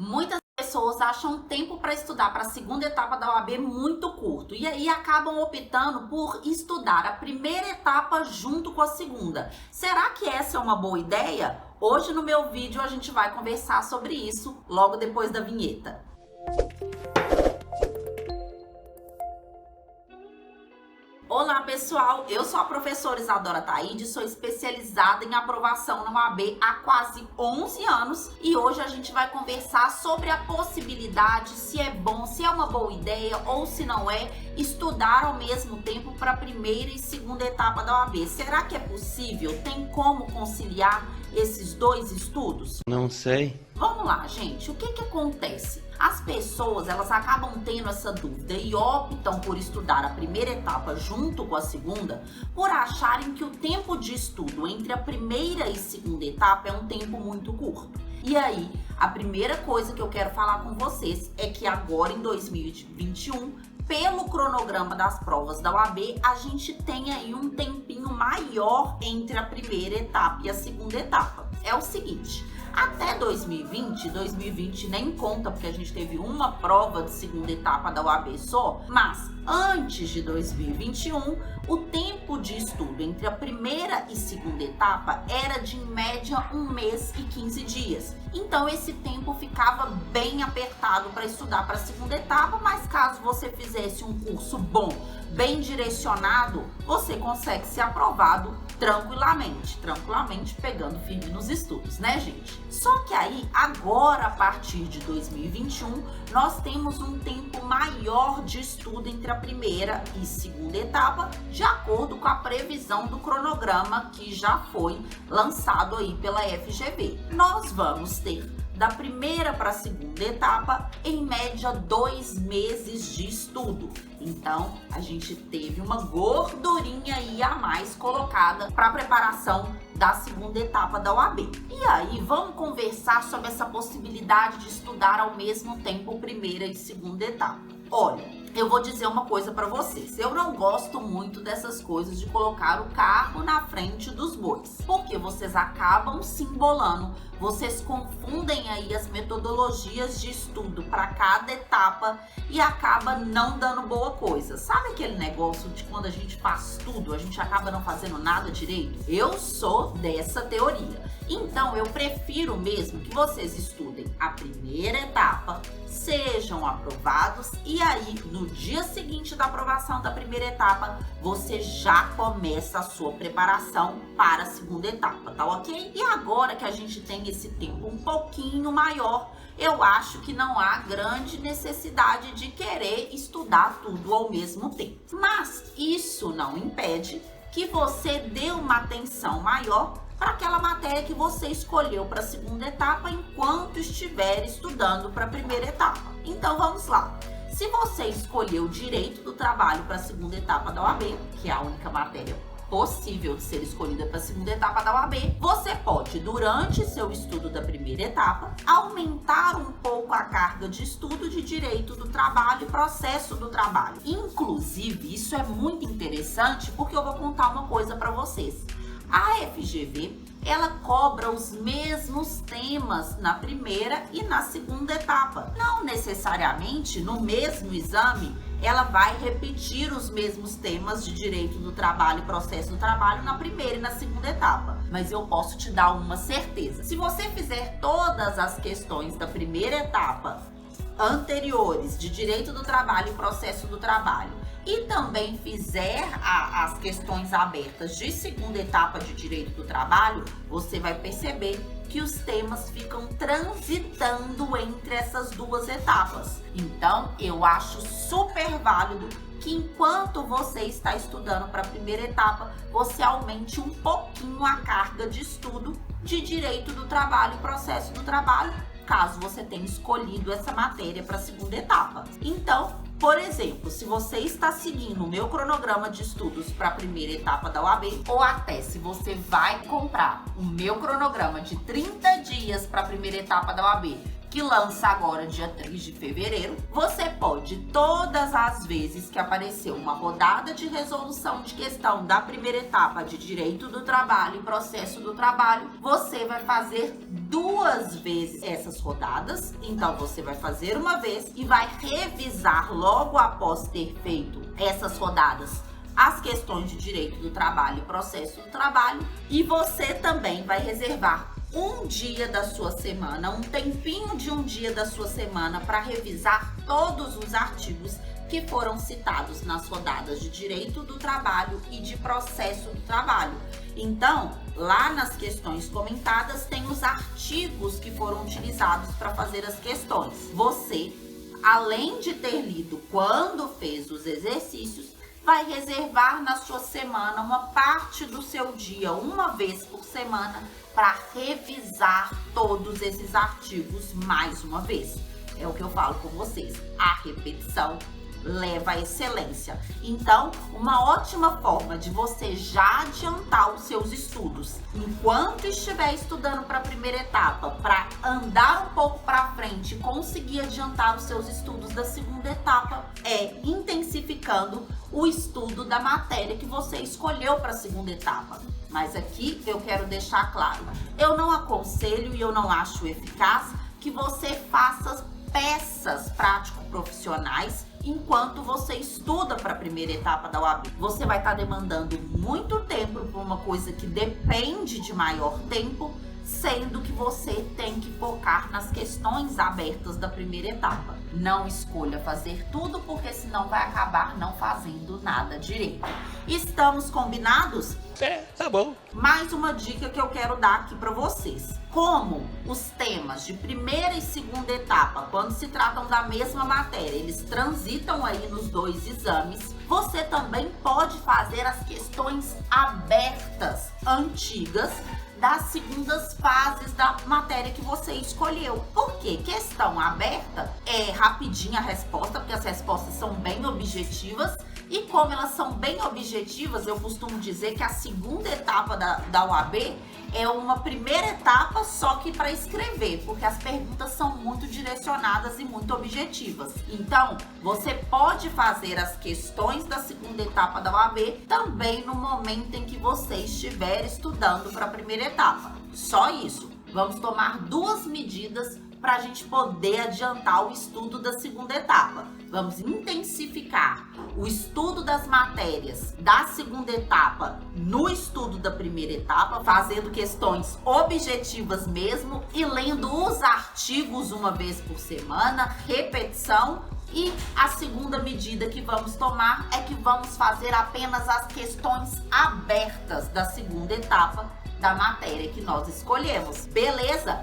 Muitas pessoas acham tempo para estudar para a segunda etapa da OAB muito curto e aí acabam optando por estudar a primeira etapa junto com a segunda. Será que essa é uma boa ideia? Hoje no meu vídeo a gente vai conversar sobre isso logo depois da vinheta. Olá pessoal, eu sou a professora Isadora Taide, sou especializada em aprovação na OAB há quase 11 anos e hoje a gente vai conversar sobre a possibilidade, se é bom, se é uma boa ideia ou se não é, estudar ao mesmo tempo para a primeira e segunda etapa da OAB. Será que é possível? Tem como conciliar esses dois estudos? Não sei. Vamos lá, gente, o que acontece? As pessoas, elas acabam tendo essa dúvida e optam por estudar a primeira etapa junto com a segunda por acharem que o tempo de estudo entre a primeira e segunda etapa é um tempo muito curto. E aí, a primeira coisa que eu quero falar com vocês é que agora em 2021, pelo cronograma das provas da OAB, a gente tem aí um tempinho maior entre a primeira etapa e a segunda etapa. É o seguinte, até 2020 nem conta porque a gente teve uma prova de segunda etapa da OAB só, mas antes de 2021, o tempo de estudo entre a primeira e segunda etapa era de em média 1 mês e 15 dias. Então esse tempo ficava bem apertado para estudar para a segunda etapa, mas caso você fizesse um curso bom, bem direcionado, você consegue ser aprovado tranquilamente pegando firme nos estudos, né, gente? Só que aí, agora, a partir de 2021, nós temos um tempo maior de estudo entre a primeira e segunda etapa, de acordo com a previsão do cronograma que já foi lançado aí pela FGV. Nós vamos ter da primeira para a segunda etapa, em média 2 meses de estudo. Então, a gente teve uma gordurinha aí a mais colocada para a preparação da segunda etapa da OAB. E aí, vamos conversar sobre essa possibilidade de estudar ao mesmo tempo primeira e segunda etapa. Olha, eu vou dizer uma coisa para vocês. Eu não gosto muito dessas coisas de colocar o carro na frente dos bois, porque vocês acabam se embolando, vocês confundem aí as metodologias de estudo para cada etapa e acaba não dando boa coisa. Sabe aquele negócio de quando a gente faz tudo, a gente acaba não fazendo nada direito? Eu sou dessa teoria. Então, eu prefiro mesmo que vocês estudem a primeira etapa, sejam aprovados e aí, no dia seguinte da aprovação da primeira etapa, você já começa a sua preparação para a segunda etapa, tá ok? E agora que a gente tem esse tempo um pouquinho maior, eu acho que não há grande necessidade de querer estudar tudo ao mesmo tempo. Mas isso não impede que você dê uma atenção maior para aquela matéria que você escolheu para a segunda etapa enquanto estiver estudando para a primeira etapa. Então vamos lá. Se você escolheu Direito do Trabalho para a segunda etapa da OAB, que é a única matéria possível de ser escolhida para a segunda etapa da OAB, você pode, durante seu estudo da primeira etapa, aumentar um pouco a carga de estudo de Direito do Trabalho e Processo do Trabalho. Inclusive, isso é muito interessante porque eu vou contar uma coisa para vocês. A FGV, ela cobra os mesmos temas na primeira e na segunda etapa. Não necessariamente no mesmo exame, ela vai repetir os mesmos temas de Direito do Trabalho e Processo do Trabalho na primeira e na segunda etapa. Mas eu posso te dar uma certeza. Se você fizer todas as questões da primeira etapa anteriores de Direito do Trabalho e Processo do Trabalho e também fizer as questões abertas de segunda etapa de Direito do Trabalho, você vai perceber que os temas ficam transitando entre essas duas etapas. Então, eu acho super válido que enquanto você está estudando para a primeira etapa, você aumente um pouquinho a carga de estudo de Direito do Trabalho e Processo do Trabalho, caso você tenha escolhido essa matéria para a segunda etapa. Então, por exemplo, se você está seguindo o meu cronograma de estudos para a primeira etapa da OAB, ou até se você vai comprar o meu cronograma de 30 dias para a primeira etapa da OAB, que lança agora dia 3 de fevereiro, você pode, todas as vezes que aparecer uma rodada de resolução de questão da primeira etapa de direito do trabalho e processo do trabalho, você vai fazer 2 vezes essas rodadas. Então você vai fazer uma vez e vai revisar logo após ter feito essas rodadas as questões de direito do trabalho e processo do trabalho, e você também vai reservar um dia da sua semana, um tempinho de um dia da sua semana para revisar todos os artigos que foram citados nas rodadas de direito do trabalho e de processo do trabalho. Então, lá nas questões comentadas tem os artigos que foram utilizados para fazer as questões. Você, além de ter lido quando fez os exercícios, vai reservar na sua semana uma parte do seu dia, uma vez por semana, para revisar todos esses artigos mais uma vez. É o que eu falo com vocês, a repetição leva à excelência. Então, uma ótima forma de você já adiantar os seus estudos enquanto estiver estudando para a primeira etapa, para andar um pouco para frente e conseguir adiantar os seus estudos da segunda etapa, é intensificando o estudo da matéria que você escolheu para a segunda etapa. Mas aqui eu quero deixar claro, eu não aconselho e eu não acho eficaz que você faça peças prático-profissionais enquanto você estuda para a primeira etapa da OAB. Você vai estar demandando muito tempo para uma coisa que depende de maior tempo, sendo que você tem que focar nas questões abertas da primeira etapa. Não escolha fazer tudo, porque senão vai acabar não fazendo nada direito. Estamos combinados? Tá bom. Mais uma dica que eu quero dar aqui para vocês. Como os temas de primeira e segunda etapa, quando se tratam da mesma matéria, eles transitam aí nos 2 exames, você também pode fazer as questões abertas, antigas, das segundas fases da matéria que você escolheu. Por quê? Questão aberta é rapidinha a resposta, porque as respostas são bem objetivas. E como elas são bem objetivas, eu costumo dizer que a segunda etapa da OAB é uma primeira etapa, só que para escrever, porque as perguntas são muito direcionadas e muito objetivas. Então, você pode fazer as questões da segunda etapa da OAB também no momento em que você estiver estudando para a primeira etapa. Só isso. Vamos tomar 2 medidas para a gente poder adiantar o estudo da segunda etapa. Vamos intensificar o estudo das matérias da segunda etapa no estudo da primeira etapa, fazendo questões objetivas mesmo e lendo os artigos uma vez por semana, repetição. E a segunda medida que vamos tomar é que vamos fazer apenas as questões abertas da segunda etapa da matéria que nós escolhemos, beleza?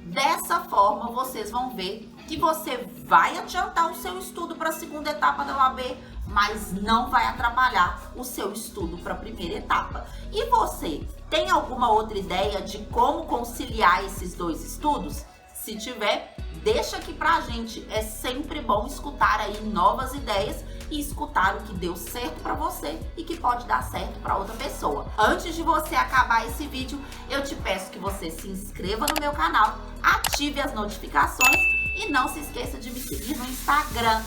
Dessa forma, vocês vão ver que você vai adiantar o seu estudo para a segunda etapa da OAB, mas não vai atrapalhar o seu estudo para a primeira etapa. E você tem alguma outra ideia de como conciliar esses 2 estudos? Se tiver, deixa aqui pra gente. É sempre bom escutar aí novas ideias e escutar o que deu certo para você e que pode dar certo para outra pessoa. Antes de você acabar esse vídeo, eu te peço que você se inscreva no meu canal, ative as notificações e não se esqueça de me seguir no Instagram,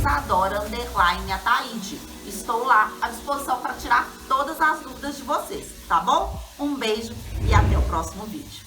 @Isadora_Ataide. Estou lá à disposição para tirar todas as dúvidas de vocês, tá bom? Um beijo e até o próximo vídeo.